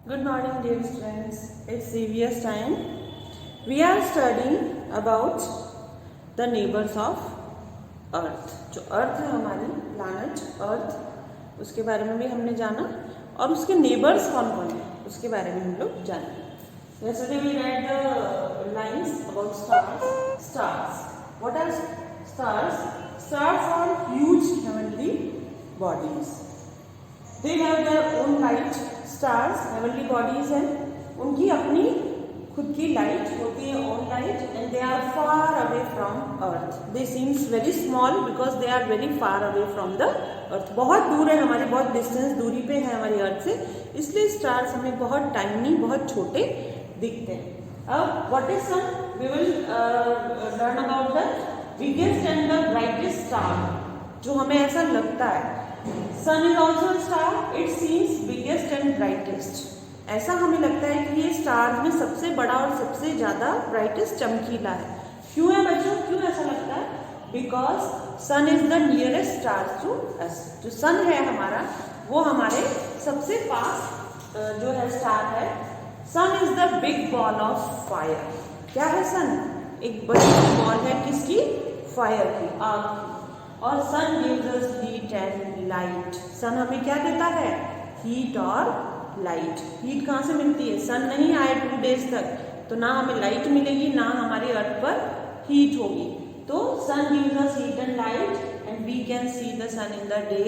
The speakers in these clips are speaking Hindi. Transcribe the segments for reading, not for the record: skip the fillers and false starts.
Good morning, dear students. It's CVS time. We are studying about the neighbors of Earth. जो Earth है हमारी planet Earth, उसके बारे में भी हमने जाना और उसके neighbors कौन कौन है उसके बारे में हम लोग जाने. Yesterday we read the lines about stars. Stars. What are stars? Stars are huge heavenly bodies. They have their own light. Stars heavenly bodies हैं, उनकी अपनी खुद की लाइट होती है, own light, and they are far away from earth. They seems very small because they are very far away from the earth. बहुत दूर है, हमारी बहुत डिस्टेंस दूरी पे है हमारी अर्थ से, इसलिए स्टार्स हमें बहुत टाइनी, बहुत छोटे दिखते हैं. अब what is sun? We will learn about the biggest and the brightest star. जो हमें ऐसा लगता है sun is also star, it seems biggest and brightest. ऐसा हमें लगता है कि ये स्टार में सबसे बड़ा और सबसे ज्यादा ब्राइटेस्ट चमकीला है. क्यों है बच्चों, क्यों ऐसा लगता है? Because sun is the nearest star to us. जो सन है हमारा वो हमारे सबसे पास जो है स्टार है. Sun is the big ball of fire. क्या है सन? एक बड़ी बॉल है किसकी? फायर की, आग की. और sun gives us heat and light. Sun हमें क्या देता है? हीट और लाइट. हीट कहाँ से मिलती है? सन नहीं आए 2 days तक तो ना हमें लाइट मिलेगी, ना हमारी अर्थ पर हीट होगी. तो sun gives us heat and light and we can see the sun in the day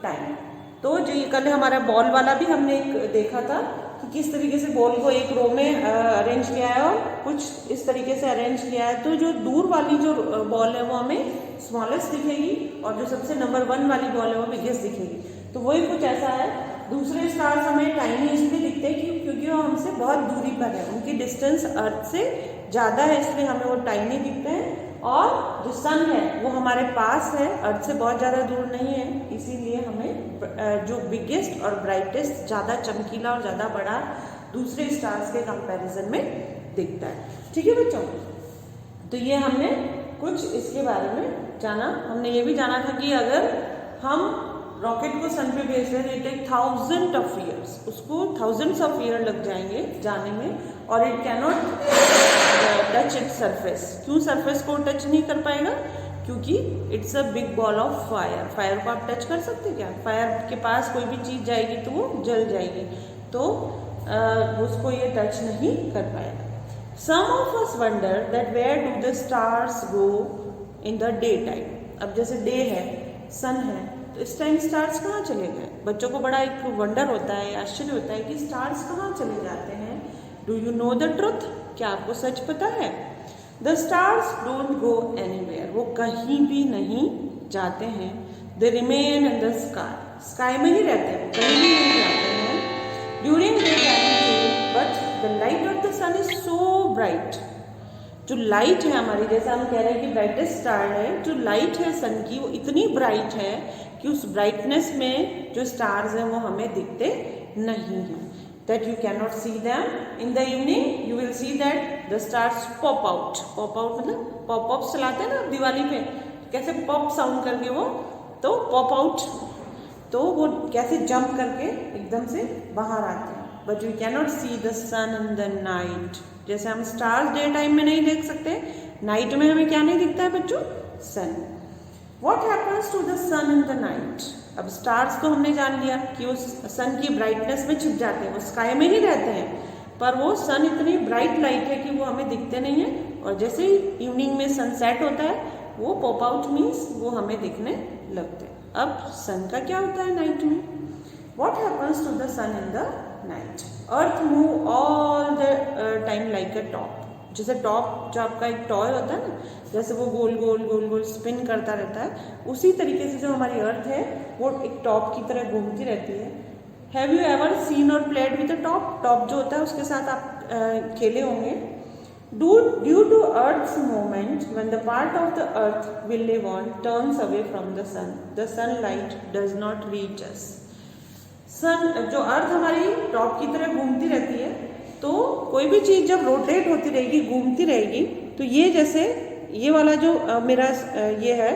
time. तो जो ये कल हमारा बॉल वाला भी हमने एक देखा था कि किस तरीके से बॉल को एक रो में अरेंज किया है और कुछ इस तरीके से अरेंज किया है. तो जो दूर वाली जो बॉल है वो हमें स्मॉलेस्ट दिखेगी और जो सबसे नंबर 1 वाली बॉल है वो बिगेस्ट दिखेगी. तो वही कुछ ऐसा है. दूसरे स्टार्स हमें टाइनी इसलिए दिखते हैं क्योंकि वो हमसे बहुत दूरी पर है, उनकी डिस्टेंस अर्थ से ज़्यादा है, इसलिए हमें वो टाइनी दिखते हैं. और जो सन है वो हमारे पास है, अर्थ से बहुत ज़्यादा दूर नहीं है, इसीलिए हमें जो बिगेस्ट और ब्राइटेस्ट, ज़्यादा चमकीला और ज़्यादा बड़ा दूसरे स्टार्स के कंपैरिजन में दिखता है. ठीक है बच्चों, तो ये हमने कुछ इसके बारे में जाना. हमने ये भी जाना था कि अगर हम रॉकेट को सन पे भेज रहे हैं, इट टेक 1000 of years, उसको thousands of years लग जाएंगे जाने में, और it cannot touch it surface. क्यों सरफेस को टच नहीं कर पाएगा? क्योंकि it's a big ball of fire. Fire को आप टच कर सकते क्या? फायर के पास कोई भी चीज़ जाएगी तो वो जल जाएगी, तो उसको ये टच नहीं कर पाएगा. Some of us wonder that where do the stars go in the day time. अब जैसे डे है, सन है, तो इस टाइम स्टार्स कहाँ चले गए? बच्चों को बड़ा एक वंडर होता है, आश्चर्य होता है कि स्टार्स कहाँ चले जाते हैं. Do you know the truth? क्या आपको सच पता है? The stars don't go anywhere. वो कहीं भी नहीं जाते हैं. They remain in the sky. Sky में ही रहते हैं, कहीं भी नहीं जाते हैं. During day time but the light of the sun is so bright. जो लाइट है हमारी, जैसे हम कह रहे हैं कि ब्राइटेस्ट स्टार है, जो लाइट है सन की वो इतनी ब्राइट है कि उस ब्राइटनेस में जो स्टार्स हैं वो हमें दिखते नहीं हैं. That you can not see them. In the evening you will see that the stars pop out. Pop out मतलब पॉप अप चलाते हैं ना दिवाली पे, कैसे पॉप साउंड करके वो, तो पॉप आउट, तो वो कैसे जंप करके एकदम से बाहर आते हैं. But you can not see the sun in the night. जैसे हम स्टार्स डे टाइम में नहीं देख सकते, नाइट में हमें क्या नहीं दिखता है बच्चों? सन. What happens to the sun in the night? अब स्टार्स तो हमने जान लिया कि वो सन की ब्राइटनेस में छिप जाते हैं, वो स्काई में ही रहते हैं, पर वो सन इतनी ब्राइट लाइट है कि वो हमें दिखते नहीं है. और जैसे ही इवनिंग में सनसेट होता है वो पॉप आउट मीन्स वो हमें दिखने लगते हैं. अब सन का क्या होता है नाइट में? What happens to the sun in the night? Earth move all the time like a top. जैसे टॉप, जो आपका एक टॉय होता है ना, जैसे वो गोल गोल गोल गोल स्पिन करता रहता है, उसी तरीके से जो हमारी अर्थ है वो एक टॉप की तरह घूमती रहती है. Have you ever seen or played with a top? Top जो होता है उसके साथ आप खेले होंगे. Due to earth's movement when the part of the earth we live on turns away from the sunlight does not reach us. Sun, जो अर्थ हमारी टॉप की तरह घूमती रहती है, तो कोई भी चीज़ जब रोटेट होती रहेगी, घूमती रहेगी, तो ये जैसे ये वाला जो मेरा ये है,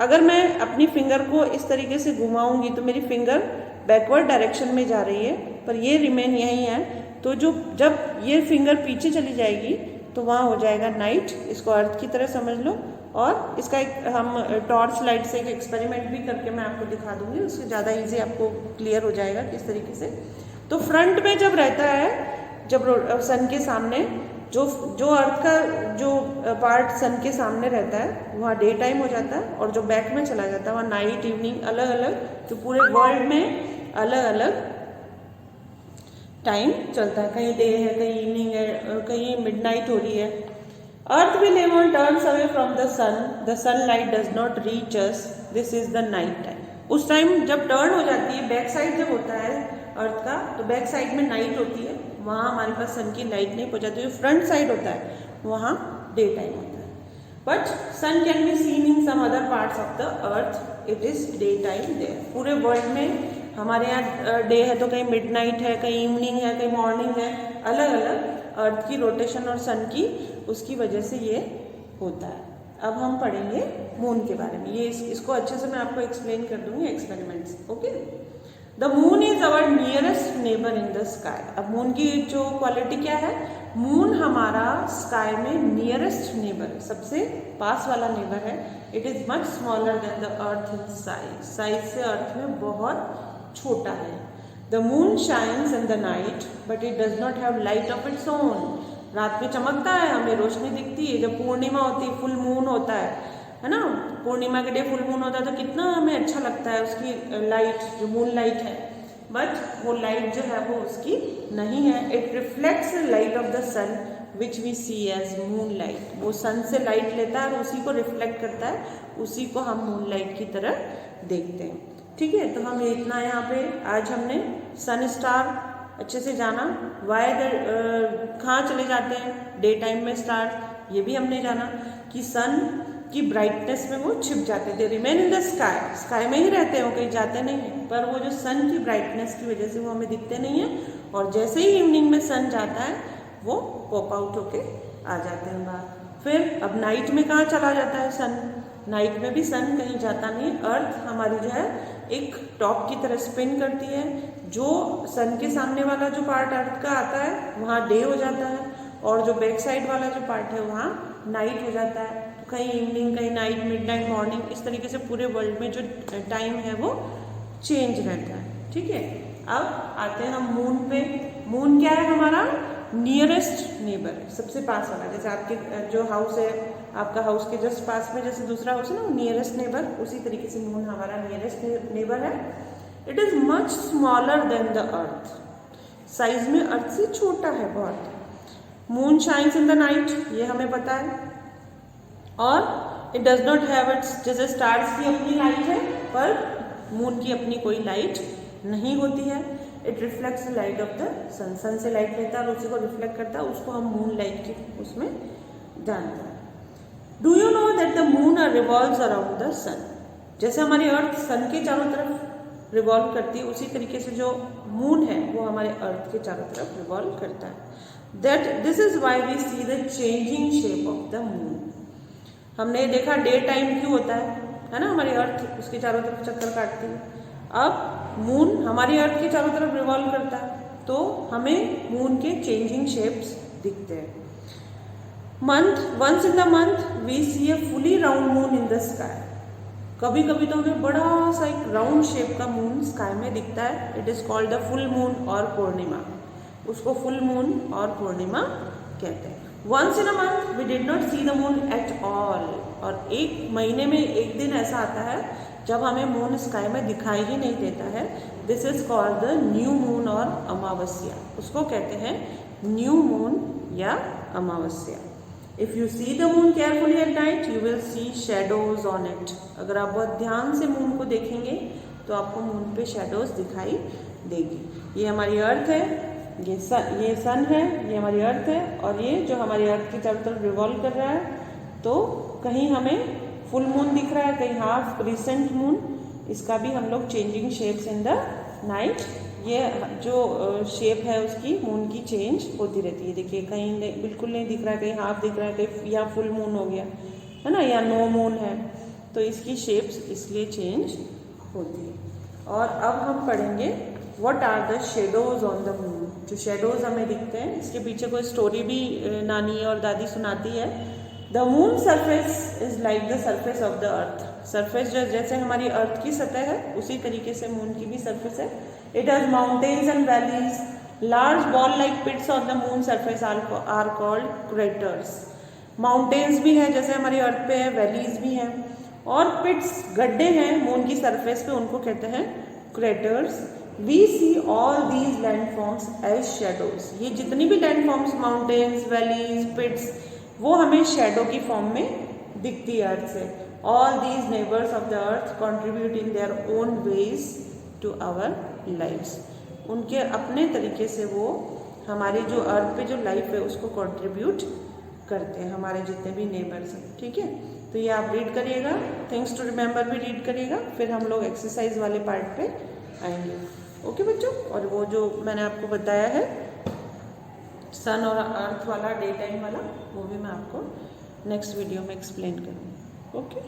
अगर मैं अपनी फिंगर को इस तरीके से घुमाऊंगी तो मेरी फिंगर बैकवर्ड डायरेक्शन में जा रही है, पर ये रिमेन यहीं है। तो जो जब ये फिंगर पीछे चली जाएगी तो वहाँ हो जाएगा नाइट। इसको अर्थ की तरह समझ लो। और इसका एक हम टॉर्च लाइट से एक एक्सपेरिमेंट भी करके मैं आपको दिखा दूंगी, उससे ज़्यादा इजी आपको क्लियर हो जाएगा किस तरीके से। तो फ्रंट में जब रहता है, जब सन के सामने जो अर्थ का जो पार्ट सन के सामने रहता है वहाँ डे टाइम हो जाता है, और जो बैक में चला जाता है वहाँ नाइट इवनिंग अलग अलग, जो पूरे वर्ल्ड में अलग अलग टाइम चलता है। कहीं डे है, कहीं इवनिंग है, कहीं मिडनाइट हो रही है। Earth will even turns away from the sunlight does not reach us, this is the night time. उस टाइम जब टर्न हो जाती है, बैक साइड जब होता है अर्थ का, तो बैक साइड में नाइट होती है, वहाँ हमारे पास सन की लाइट नहीं पहुँचाती। जो फ्रंट साइड होता है वहाँ डे टाइम होता है। But sun can be seen in some other parts of the earth, it is day time there. पूरे वर्ल्ड में हमारे यहाँ डे है तो कहीं मिडनाइट है, कहीं इवनिंग है, कहीं मॉर्निंग है, अलग अलग अर्थ की रोटेशन और सन की, उसकी वजह से ये होता है। अब हम पढ़ेंगे मून के बारे में। ये इसको अच्छे से मैं आपको एक्सप्लेन कर दूंगी experiments. Okay, the moon is our nearest neighbour in the sky. अब मून की जो क्वालिटी क्या है, मून हमारा स्काई में नियरेस्ट नेबर है, सबसे पास वाला नेबर है। It is much smaller than the earth in size, size से अर्थ में बहुत छोटा है। The moon shines in the night but it does not have light of its own. रात में चमकता है, हमें रोशनी दिखती है। जब पूर्णिमा होती है, फुल मून होता है ना, पूर्णिमा के डे फुल मून होता है तो कितना हमें अच्छा लगता है उसकी लाइट, जो मून लाइट है। बट वो लाइट जो है वो उसकी नहीं है। It reflects light of the sun which we see as moon light. वो सन से लाइट लेता है और उसी को रिफ्लेक्ट करता है, उसी को हम मून लाइट की तरह देखते हैं। ठीक है, तो हम इतना यहाँ पे आज हमने सन स्टार अच्छे से जाना, वाई कहाँ चले जाते हैं डे टाइम में स्टार, ये भी हमने जाना कि सन की ब्राइटनेस में वो छिप जाते थे, remain in the sky, sky में ही रहते हैं, वो कहीं जाते नहीं हैं। पर वो जो सन की ब्राइटनेस की वजह से वो हमें दिखते नहीं हैं, और जैसे ही इवनिंग में सन जाता है वो पॉप आउट होके आ जाते हैं बाहर। फिर अब नाइट में कहाँ चला जाता है सन, नाइट में भी सन कहीं जाता नहीं। अर्थ हमारी जो है एक टॉप की तरह स्पिन करती है, जो सन के सामने वाला जो पार्ट अर्थ का आता है वहाँ डे हो जाता है, और जो बैक साइड वाला जो पार्ट है वहाँ नाइट हो जाता है। तो कहीं इवनिंग, कहीं नाइट, मिडनाइट, मॉर्निंग, इस तरीके से पूरे वर्ल्ड में जो टाइम है वो चेंज रहता है। ठीक है, अब आते हैं हम मून पे। मून क्या है, हमारा नियरेस्ट नेबर, सबसे पास वाला। जैसे आपके जो हाउस है, आपका हाउस के जस्ट पास में जैसे दूसरा हाउस है ना, वो नियरेस्ट नेबर, उसी तरीके से मून हमारा नियरेस्ट नेबर है। It is much smaller than the earth, size में अर्थ से छोटा है बहुत। Moon shines in the night, ये हमें पता है। और it does not have it's, जैसे स्टार्स की अपनी लाइट है पर मून की अपनी कोई लाइट नहीं होती है। It reflects the light of the sun, sun से लाइट लेता है और उसी को रिफ्लेक्ट करता है, उसको हम मून लाइट के उसमें जानते हैं। Do you know that the moon revolves around the sun, जैसे हमारी अर्थ सन के चारों तरफ रिवॉल्व करती है, उसी तरीके से जो मून है वो हमारे अर्थ के चारों तरफ रिवॉल्व करता है। That this is why we see the changing shape of the moon. हमने देखा डे टाइम क्यों होता है ना, हमारी अर्थ उसके चारों तरफ चक्कर काटती है। अब मून हमारी अर्थ के चारों तरफ रिवॉल्व करता है, तो हमें मून के चेंजिंग शेप्स दिखते हैं। Once in the month we see a fully round moon in the sky. कभी कभी तो हमें बड़ा सा एक राउंड शेप का मून स्काई में दिखता है। It is called the full moon और पूर्णिमा, उसको फुल मून और पूर्णिमा कहते हैं। Once in a month we did not see the moon at all, और एक महीने में एक दिन ऐसा आता है जब हमें मून स्काई में दिखाई ही नहीं देता है। This is called the new moon और अमावस्या, उसको कहते हैं न्यू मून या अमावस्या। If you see the moon carefully at night you will see shadows on it. अगर आप बहुत ध्यान से मून को देखेंगे तो आपको मून पे शेडोज दिखाई देगी। ये हमारी अर्थ है, ये सन है, ये हमारी अर्थ है, और ये जो हमारी अर्थ की चारों तरफ रिवॉल्व कर रहा है, तो कहीं हमें फुल मून दिख रहा है, कहीं हाफ क्रिसेंट मून। इसका भी हम लोग changing shapes in the night, ये जो शेप है उसकी मून की चेंज होती रहती है। देखिए कहीं बिल्कुल नहीं दिख रहा है, कहीं हाफ दिख रहा है, कहीं या फुल मून हो गया है ना, या नो मून है, तो इसकी शेप्स इसलिए चेंज होती है। और अब हम पढ़ेंगे what are the shadows on the moon. जो शेडोज हमें दिखते हैं, इसके पीछे कोई स्टोरी भी नानी और दादी सुनाती है। The moon surface is like the surface of the earth. Surface जो जैसे हमारी अर्थ की सतह है, उसी तरीके से मून की भी सरफेस है। It has mountains and valleys, large ball like pits on the moon surface are called craters. Mountains भी हैं जैसे हमारी अर्थ पे है, वैलीज भी हैं, और पिट्स गड्ढे हैं मून की सरफेस पे, उनको कहते हैं craters. We see all these landforms as shadows. ये जितनी भी लैंडफॉर्म्स, माउंटेन्स, वैलीज, पिट्स, वो हमें शेडो की फॉर्म में दिखती है अर्थ से। All these neighbours of the earth contribute in their own ways to our lives. उनके अपने तरीके से वो हमारी जो अर्थ पे जो लाइफ है उसको कंट्रीब्यूट करते हैं, हमारे जितने भी नेबर्स हैं। ठीक है, तो ये आप रीड करिएगा, थिंग्स टू रिमेंबर भी रीड करिएगा, फिर हम लोग एक्सरसाइज वाले पार्ट पे आएंगे। ओके बच्चों, और वो जो मैंने आपको बताया है सन और अर्थ वाला, डे टाइम वाला, वो भी मैं आपको नेक्स्ट वीडियो में एक्सप्लेन करूँगी। ओके।